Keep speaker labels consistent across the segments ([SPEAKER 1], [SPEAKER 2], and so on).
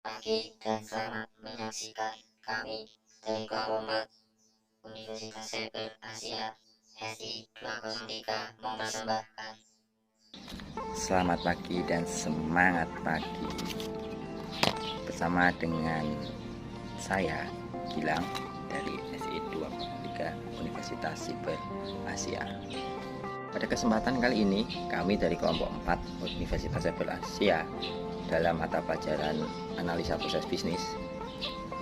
[SPEAKER 1] pagi dan selamat menyaksikan kami dari kelompok Universitas Cyber Asia SI 203 mempersembahkan.
[SPEAKER 2] Selamat pagi dan semangat pagi bersama dengan saya Gilang dari SI 203 Universitas Cyber Asia. Pada kesempatan kali ini kami dari kelompok 4 Universitas Cyber Asia dalam mata pelajaran analisa proses bisnis,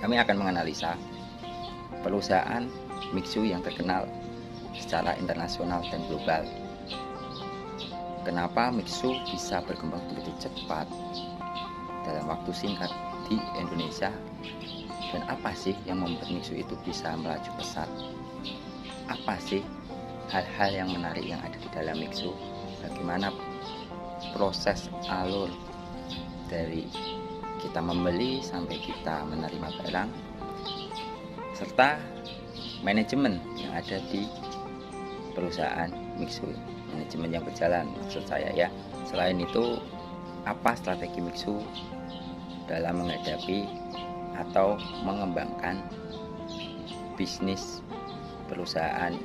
[SPEAKER 2] kami akan menganalisa perusahaan Mixu yang terkenal secara internasional dan global. Kenapa Mixu bisa berkembang begitu cepat dalam waktu singkat di Indonesia, dan apa sih yang membuat Mixu itu bisa melaju pesat? Apa sih hal-hal yang menarik yang ada di dalam Mixu? Bagaimana proses alur dari kita membeli sampai kita menerima barang, serta manajemen yang ada di perusahaan Mixu, manajemen yang berjalan maksud saya ya. Selain itu, apa strategi Mixu dalam menghadapi atau mengembangkan bisnis perusahaan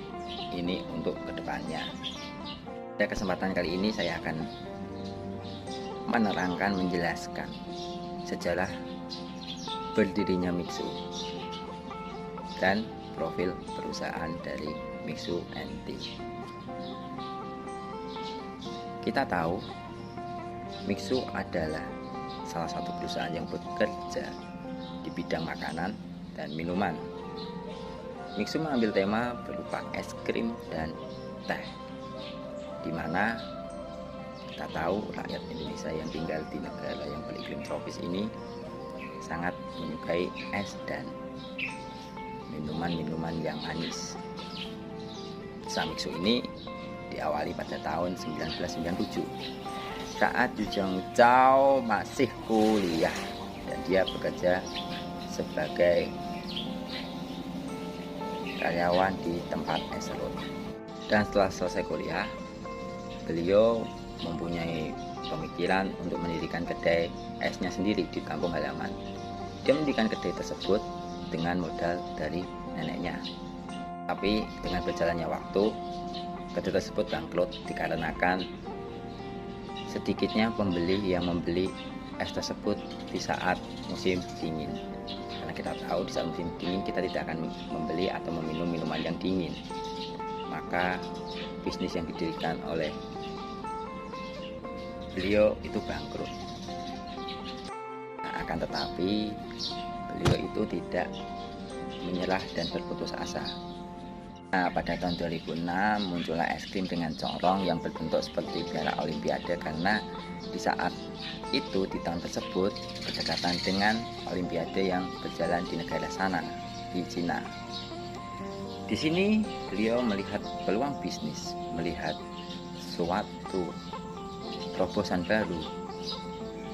[SPEAKER 2] ini untuk kedepannya. Pada kesempatan kali ini saya akan menerangkan, menjelaskan sejarah berdirinya Mixu dan profil perusahaan dari Mixu NT. Kita tahu Mixu adalah salah satu perusahaan yang bekerja di bidang makanan dan minuman. Mixu mengambil tema berupa es krim dan teh, di mana kita tahu rakyat Indonesia yang tinggal di negara yang beriklim tropis ini sangat menyukai es dan minuman-minuman yang manis. Kisah Mixu ini diawali pada tahun 1997 saat Yu Zhongzhao masih kuliah dan dia bekerja sebagai karyawan di tempat es serut. Dan setelah selesai kuliah, beliau mempunyai pemikiran untuk mendirikan kedai esnya sendiri di kampung halaman. Dia mendirikan kedai tersebut dengan modal dari neneknya. Tapi dengan berjalannya waktu, kedai tersebut bangkrut dikarenakan sedikitnya pembeli yang membeli es tersebut di saat musim dingin. Karena kita tahu di saat musim dingin kita tidak akan membeli atau meminum minuman yang dingin. Maka bisnis yang didirikan oleh beliau itu bangkrut. Akan tetapi beliau itu tidak menyerah dan berputus asa. Pada tahun 2006 muncullah es krim dengan corong yang berbentuk seperti piala olimpiade, karena di saat itu di tahun tersebut berdekatan dengan olimpiade yang berjalan di negara sana, di Cina. Di sini beliau melihat peluang bisnis, melihat suatu terobosan baru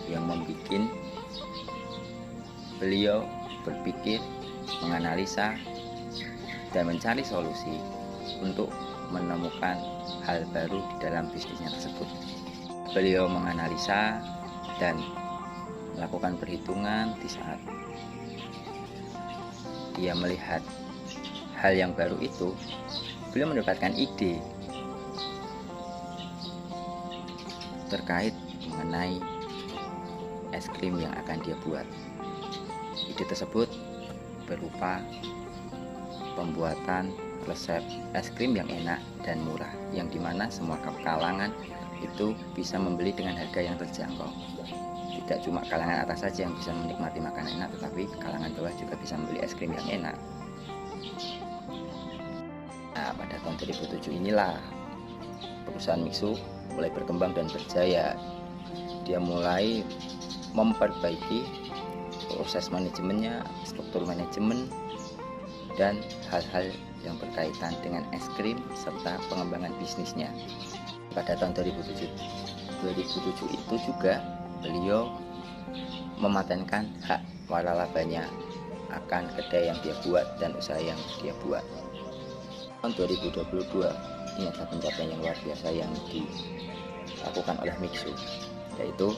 [SPEAKER 2] yang membuat beliau berpikir, menganalisa, dan mencari solusi untuk menemukan hal baru di dalam bisnisnya tersebut. Beliau menganalisa dan melakukan perhitungan. Di saat dia melihat hal yang baru itu, beliau mendapatkan ide terkait mengenai es krim yang akan dia buat. Ide tersebut berupa pembuatan resep es krim yang enak dan murah, yang dimana semua kalangan itu bisa membeli dengan harga yang terjangkau. Tidak cuma kalangan atas saja yang bisa menikmati makanan enak, tetapi kalangan bawah juga bisa membeli es krim yang enak. Pada tahun 2007 inilah perusahaan Mixu mulai berkembang dan berjaya. Dia mulai memperbaiki proses manajemennya, struktur manajemen, dan hal-hal yang berkaitan dengan es krim serta pengembangan bisnisnya. Pada tahun 2007 itu juga beliau mematenkan hak waralabanya akan kedai yang dia buat dan usaha yang dia buat. Tahun 2022 ini adalah pencapaian yang luar biasa yang dilakukan oleh Mixu, yaitu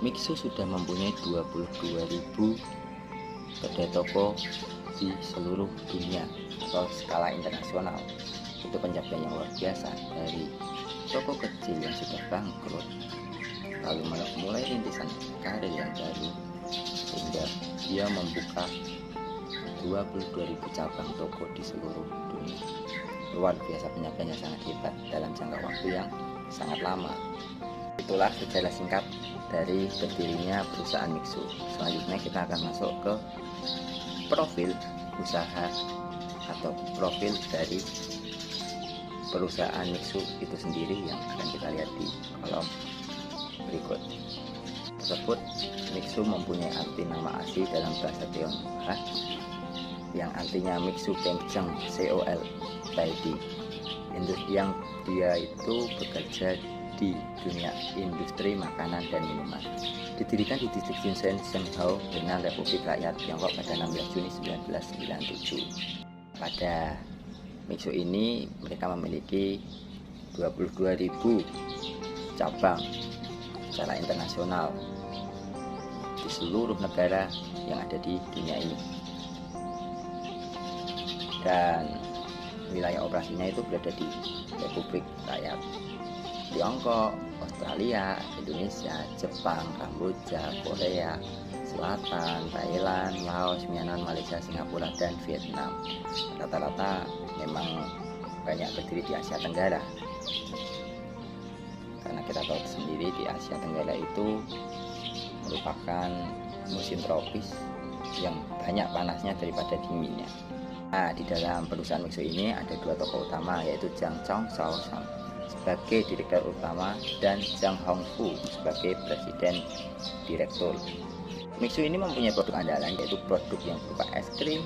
[SPEAKER 2] Mixu sudah mempunyai 22.000 kedai toko di seluruh dunia atau skala internasional. Itu pencapaian yang luar biasa, dari toko kecil yang sudah bangkrut lalu mulai rintisan karir yang baru hingga dia membuka 22.000 cabang toko di seluruh dunia. Luar biasa, pencapaiannya sangat hebat dalam jangka waktu yang sangat lama. Itulah sejarah singkat dari berdirinya perusahaan Mixu. Selanjutnya kita akan masuk ke profil usaha atau profil dari perusahaan Mixu itu sendiri yang akan kita lihat di kolom berikut. Tersebut, Mixu mempunyai arti nama asli dalam bahasa Tionghoa yang artinya Mixu Kenceng COL Baidi, yang dia itu bekerja di dunia industri makanan dan minuman. Didirikan di distrik Jinshen, Shenghou, dengan Republik Rakyat Tiongkok pada 16 Juni 1997. Pada Mixu ini mereka memiliki 22.000 cabang secara internasional di seluruh negara yang ada di dunia ini, dan wilayah operasinya itu berada di Republik Rakyat Tiongkok, Australia, Indonesia, Jepang, Kamboja, Korea Selatan, Thailand, Laos, Myanmar, Malaysia, Singapura, dan Vietnam. Rata-rata memang banyak berdiri di Asia Tenggara, karena kita tahu sendiri di Asia Tenggara itu merupakan musim tropis yang banyak panasnya daripada dinginnya. Nah, di dalam perusahaan Mixu ini ada dua tokoh utama, yaitu Zhang Chong Shaoshang sebagai direktur utama dan Zhang Hongfu sebagai presiden direktur. Mixu ini mempunyai produk andalan, yaitu produk yang berupa es krim,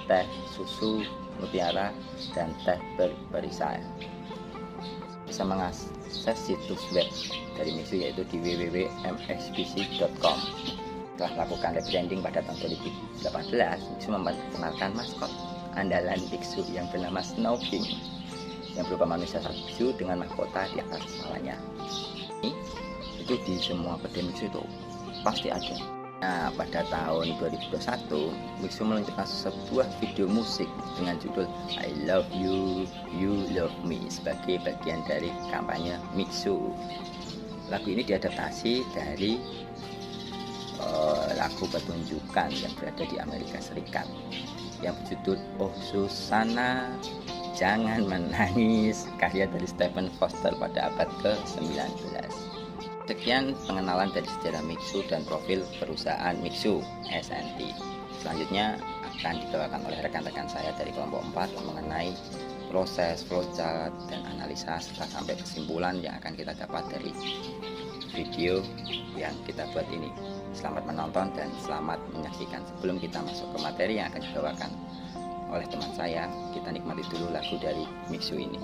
[SPEAKER 2] teh, susu, mutiara, dan teh berperisai. Bisa mengakses situs web dari Mixu yaitu di www.mxpc.com. Setelah melakukan rebranding pada tahun 2018, Mixu memperkenalkan maskot andalan Mixu yang bernama Snow King, yang berupa manusia salju dengan mahkota di atas kepalanya. Ini itu di semua kedai Mixu itu pasti ada. Nah, pada tahun 2021, Mixu meluncurkan sebuah video musik dengan judul I Love You, You Love Me sebagai bagian dari kampanye Mixu. Lagu ini diadaptasi dari lagu pertunjukan yang berada di Amerika Serikat yang berjudul Oh Susana Jangan Menangis, karya dari Stephen Foster pada abad ke-19. Sekian pengenalan dari sejarah Mixu dan profil perusahaan Mixu SNT. Selanjutnya akan dibawakan oleh rekan-rekan saya dari kelompok 4 mengenai proses, flowchart, dan analisa serta sampai kesimpulan yang akan kita dapat dari video yang kita buat ini. Selamat menonton dan selamat menyaksikan. Sebelum kita masuk ke materi yang akan dibawakan oleh teman saya, kita nikmati dulu lagu dari Mixu ini.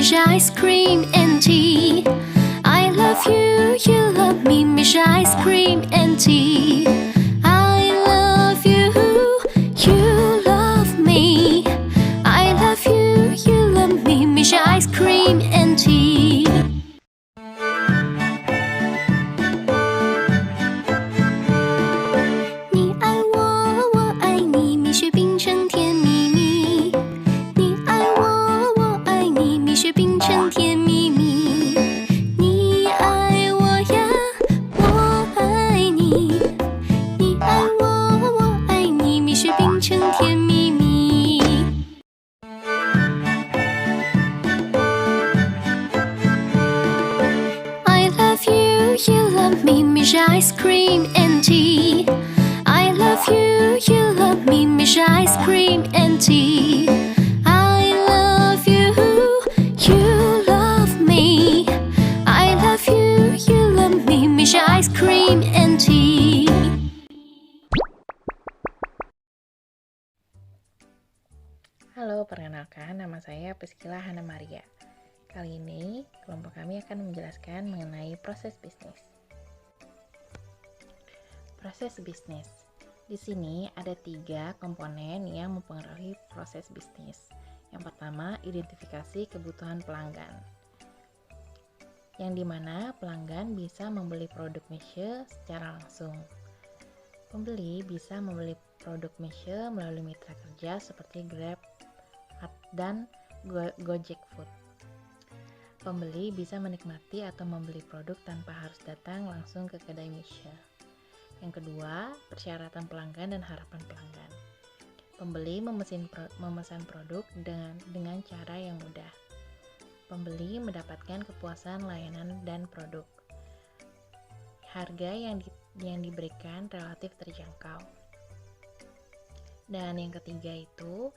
[SPEAKER 3] 是 ice cream and tea. I love you, you love me, 你是 ice cream and tea. I love you, you love me. I love you, you love me, 你是 ice cream and tea.你爱我，我爱你，蜜雪冰城甜蜜蜜。你爱我，我爱你，蜜雪冰城甜蜜蜜。你爱我呀，我爱你。你爱我，我爱你，蜜雪冰城甜蜜蜜。I love you, you love me, 蜜是 ice cream and tea. I love you, you love me, 蜜是 ice cream and tea. I love you, you love me. I ice cream and tea.
[SPEAKER 4] Halo, perkenalkan nama saya Priscilla Hana Maria. Kali ini kelompok kami akan menjelaskan mengenai proses bisnis. Proses bisnis. Di sini ada 3 komponen yang mempengaruhi proses bisnis. Yang pertama, identifikasi kebutuhan pelanggan. Yang dimana pelanggan bisa membeli produk Misye secara langsung. Pembeli bisa membeli produk Misye melalui mitra kerja seperti Grab dan Gojek Food. Pembeli bisa menikmati atau membeli produk tanpa harus datang langsung ke kedai Misye. Yang kedua, persyaratan pelanggan dan harapan pelanggan. Pembeli memesan produk dengan cara yang mudah. Pembeli mendapatkan kepuasan layanan dan produk. Harga yang diberikan relatif terjangkau. Dan yang ketiga itu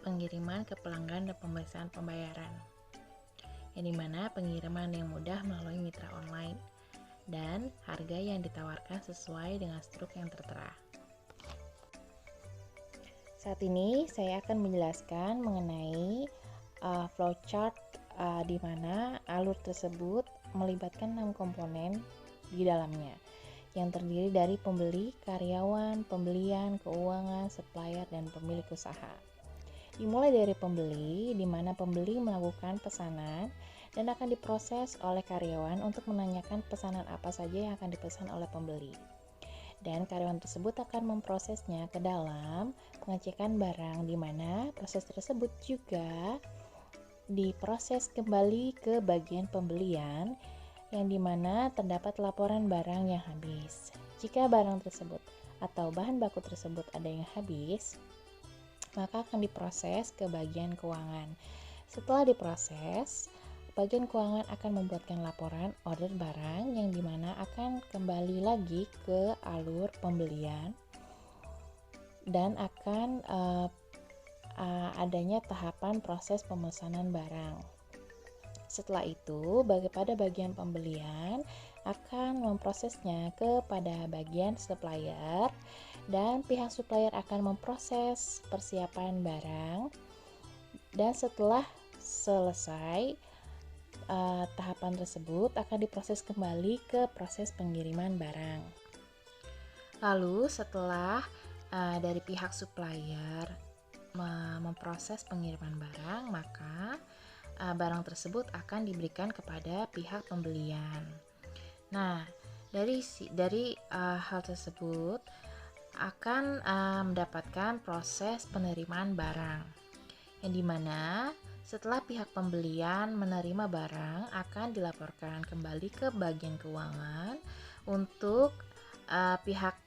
[SPEAKER 4] pengiriman ke pelanggan dan pemeriksaan pembayaran, yang dimana pengiriman yang mudah melalui mitra online dan harga yang ditawarkan sesuai dengan struk yang tertera. Saat ini saya akan menjelaskan mengenai flowchart di mana alur tersebut melibatkan 6 komponen di dalamnya yang terdiri dari pembeli, karyawan, pembelian, keuangan, supplier, dan pemilik usaha. Dimulai dari pembeli, di mana pembeli melakukan pesanan dan akan diproses oleh karyawan untuk menanyakan pesanan apa saja yang akan dipesan oleh pembeli. Dan karyawan tersebut akan memprosesnya ke dalam pengecekan barang, di mana proses tersebut juga diproses kembali ke bagian pembelian, yang dimana terdapat laporan barang yang habis. Jika barang tersebut atau bahan baku tersebut ada yang habis, maka akan diproses ke bagian keuangan. Setelah diproses, bagian keuangan akan membuatkan laporan order barang yang dimana akan kembali lagi ke alur pembelian dan akan adanya tahapan proses pemesanan barang. Setelah itu, pada bagian pembelian akan memprosesnya kepada bagian supplier, dan pihak supplier akan memproses persiapan barang, dan setelah selesai tahapan tersebut akan diproses kembali ke proses pengiriman barang. Lalu setelah dari pihak supplier memproses pengiriman barang, maka barang tersebut akan diberikan kepada pihak pembelian. Nah, dari hal tersebut akan mendapatkan proses penerimaan barang, yang dimana setelah pihak pembelian menerima barang akan dilaporkan kembali ke bagian keuangan untuk pihak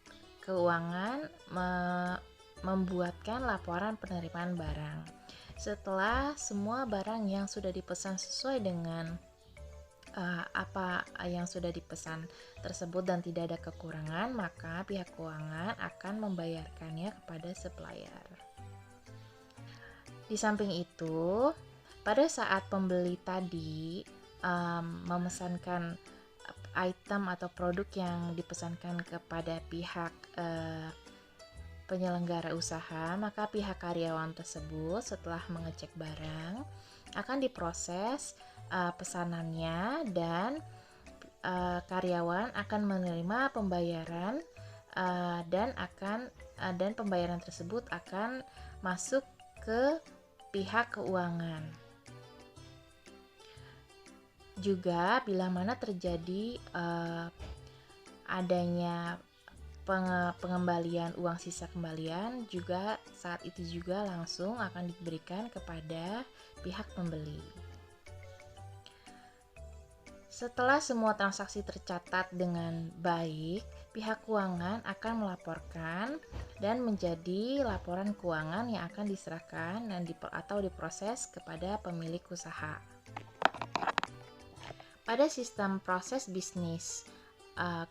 [SPEAKER 4] keuangan membuatkan laporan penerimaan barang. Setelah semua barang yang sudah dipesan sesuai dengan apa yang sudah dipesan tersebut dan tidak ada kekurangan, maka pihak keuangan akan membayarkannya kepada supplier. Di samping itu, pada saat pembeli tadi memesankan item atau produk yang dipesankan kepada pihak penyelenggara usaha, maka pihak karyawan tersebut setelah mengecek barang akan diproses pesanannya, dan karyawan akan menerima pembayaran dan pembayaran tersebut akan masuk ke pihak keuangan. Juga bila mana terjadi adanya pengembalian uang sisa kembalian, juga saat itu juga langsung akan diberikan kepada pihak pembeli. Setelah semua transaksi tercatat dengan baik, pihak keuangan akan melaporkan dan menjadi laporan keuangan yang akan diserahkan atau diproses kepada pemilik usaha. Pada sistem proses bisnis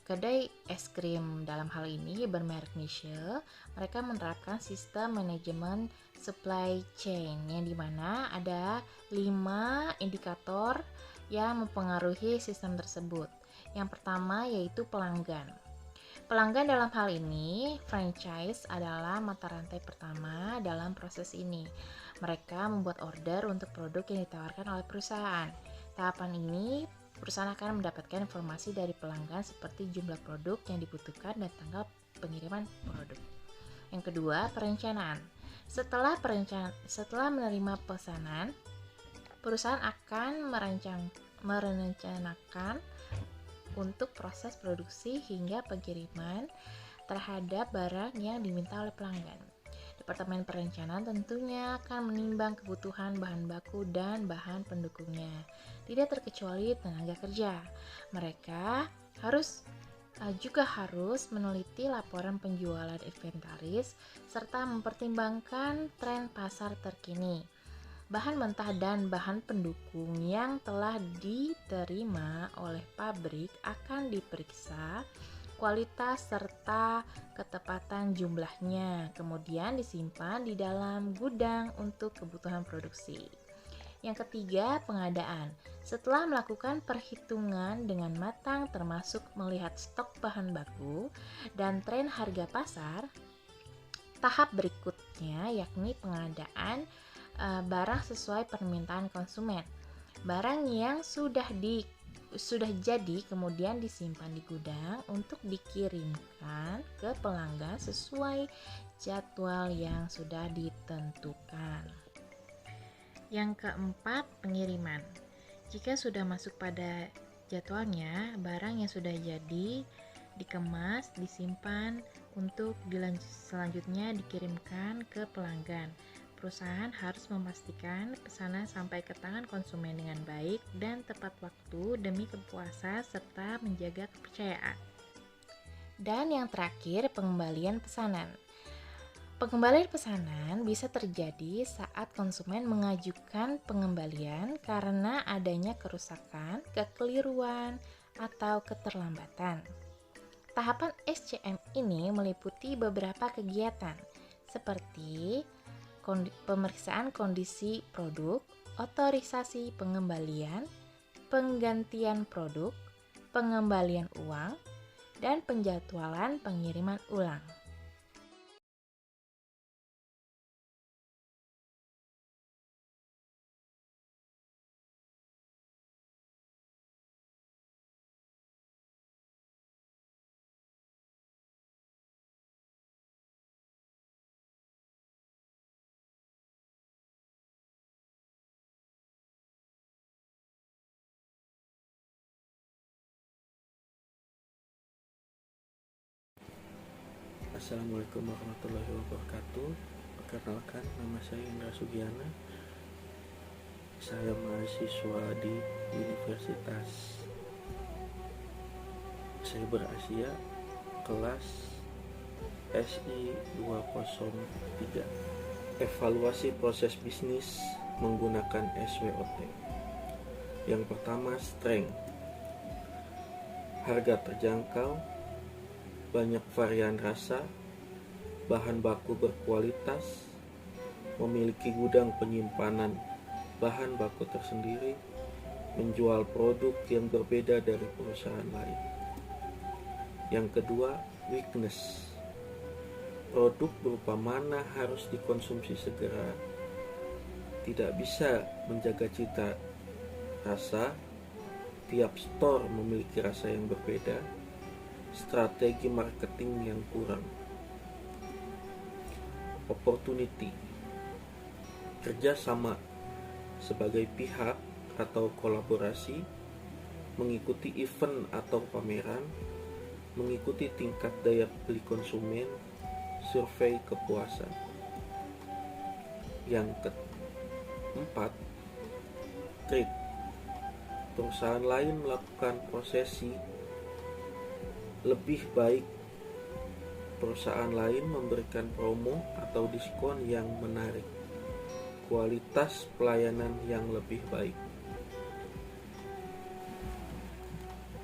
[SPEAKER 4] kedai es krim dalam hal ini bermerek Misye, mereka menerapkan sistem manajemen supply chain, yang dimana ada 5 indikator yang mempengaruhi sistem tersebut, Yang pertama yaitu pelanggan. Pelanggan dalam hal ini, franchise adalah mata rantai pertama dalam proses ini. Mereka membuat order untuk produk yang ditawarkan oleh perusahaan. Tahapan ini, perusahaan akan mendapatkan informasi dari pelanggan seperti jumlah produk yang dibutuhkan dan tanggal pengiriman produk. Yang kedua, perencanaan. Setelah menerima pesanan, perusahaan akan merencanakan untuk proses produksi hingga pengiriman terhadap barang yang diminta oleh pelanggan. Departemen perencanaan tentunya akan menimbang kebutuhan bahan baku dan bahan pendukungnya, tidak terkecuali tenaga kerja. Mereka juga harus meneliti laporan penjualan inventaris serta mempertimbangkan tren pasar terkini. Bahan mentah dan bahan pendukung yang telah diterima oleh pabrik akan diperiksa kualitas serta ketepatan jumlahnya, kemudian disimpan di dalam gudang untuk kebutuhan produksi. Yang ketiga, pengadaan. Setelah melakukan perhitungan dengan matang termasuk melihat stok bahan baku dan tren harga pasar, tahap berikutnya yakni pengadaan barang sesuai permintaan konsumen. Barang yang sudah jadi kemudian disimpan di gudang untuk dikirimkan ke pelanggan sesuai jadwal yang sudah ditentukan. Yang keempat, pengiriman. Jika sudah masuk pada jadwalnya, barang yang sudah jadi dikemas, disimpan untuk selanjutnya dikirimkan ke pelanggan. Perusahaan harus memastikan pesanan sampai ke tangan konsumen dengan baik dan tepat waktu demi kepuasan serta menjaga kepercayaan. Dan yang terakhir, pengembalian pesanan. Pengembalian pesanan bisa terjadi saat konsumen mengajukan pengembalian karena adanya kerusakan, kekeliruan, atau keterlambatan. Tahapan SCM ini meliputi beberapa kegiatan seperti pemeriksaan kondisi produk, otorisasi pengembalian, penggantian produk, pengembalian uang, dan penjadwalan pengiriman ulang.
[SPEAKER 5] Assalamualaikum warahmatullahi wabarakatuh. Perkenalkan, nama saya Indra Sugiana. Saya mahasiswa di Universitas Cyber Asia kelas SI 203. Evaluasi proses bisnis menggunakan SWOT. Yang pertama, strength. Harga terjangkau, banyak varian rasa, bahan baku berkualitas, memiliki gudang penyimpanan bahan baku tersendiri, menjual produk yang berbeda dari perusahaan lain. Yang kedua, weakness. Produk berupa mana harus dikonsumsi segera, tidak bisa menjaga cita rasa, tiap store memiliki rasa yang berbeda, strategi marketing yang kurang. Opportunity. Kerjasama sebagai pihak atau kolaborasi, mengikuti event atau pameran, mengikuti tingkat daya beli konsumen, survei kepuasan. Yang keempat, trade. Perusahaan lain melakukan prosesi lebih baik, perusahaan lain memberikan promo atau diskon yang menarik, kualitas pelayanan yang lebih baik.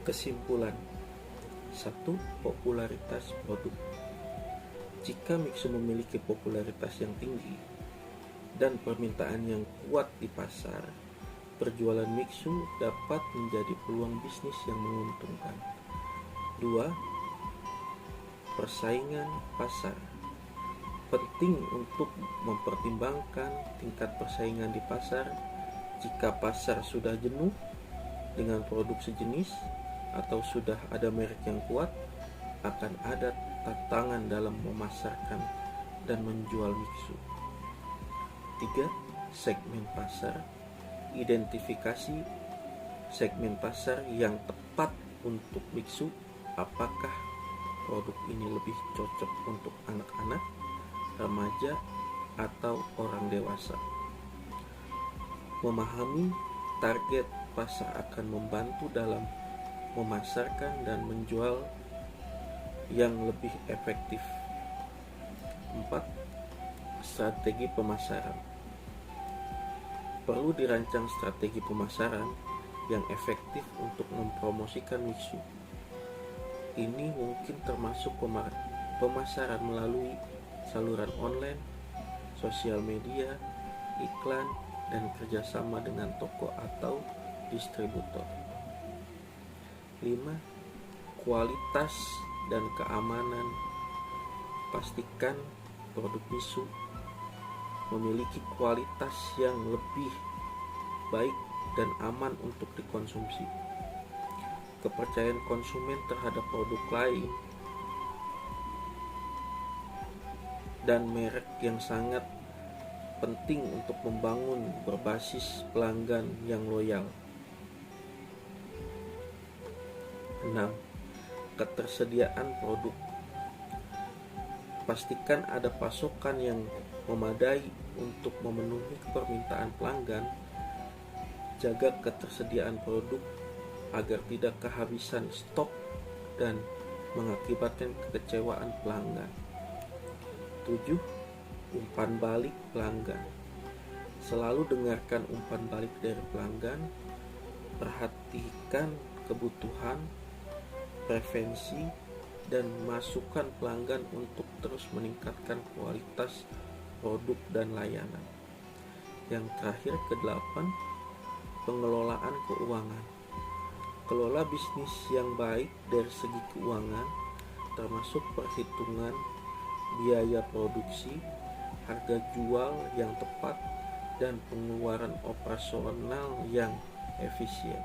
[SPEAKER 5] Kesimpulan. 1. Popularitas produk. Jika Mixu memiliki popularitas yang tinggi dan permintaan yang kuat di pasar, Berjualan mixu dapat menjadi peluang bisnis yang menguntungkan. 2. Persaingan pasar. Penting untuk mempertimbangkan tingkat persaingan di pasar. Jika pasar sudah jenuh dengan produk sejenis atau sudah ada merek yang kuat, akan ada tantangan dalam memasarkan dan menjual mixu. 3. Segmen pasar. Identifikasi segmen pasar yang tepat untuk mixu. Apakah produk ini lebih cocok untuk anak-anak, remaja, atau orang dewasa? Memahami target pasar akan membantu dalam memasarkan dan menjual yang lebih efektif. 4. Strategi pemasaran. Perlu dirancang strategi pemasaran yang efektif untuk mempromosikan mixu. Ini mungkin termasuk pemasaran melalui saluran online, sosial media, iklan, dan kerjasama dengan toko atau distributor. 5. Kualitas dan keamanan. Pastikan produk mixu memiliki kualitas yang lebih baik dan aman untuk dikonsumsi. Kepercayaan konsumen terhadap produk lain dan merek yang sangat penting untuk membangun berbasis pelanggan yang loyal. 6. Ketersediaan produk. Pastikan ada pasokan yang memadai untuk memenuhi permintaan pelanggan. Jaga ketersediaan produk agar tidak kehabisan stok dan mengakibatkan kekecewaan pelanggan. 7. Umpan balik pelanggan. Selalu dengarkan umpan balik dari pelanggan. Perhatikan kebutuhan, preferensi, dan masukan pelanggan untuk terus meningkatkan kualitas produk dan layanan. Yang terakhir, ke-8, pengelolaan keuangan. Kelola bisnis yang baik dari segi keuangan, termasuk perhitungan biaya produksi, harga jual yang tepat, dan pengeluaran operasional yang efisien.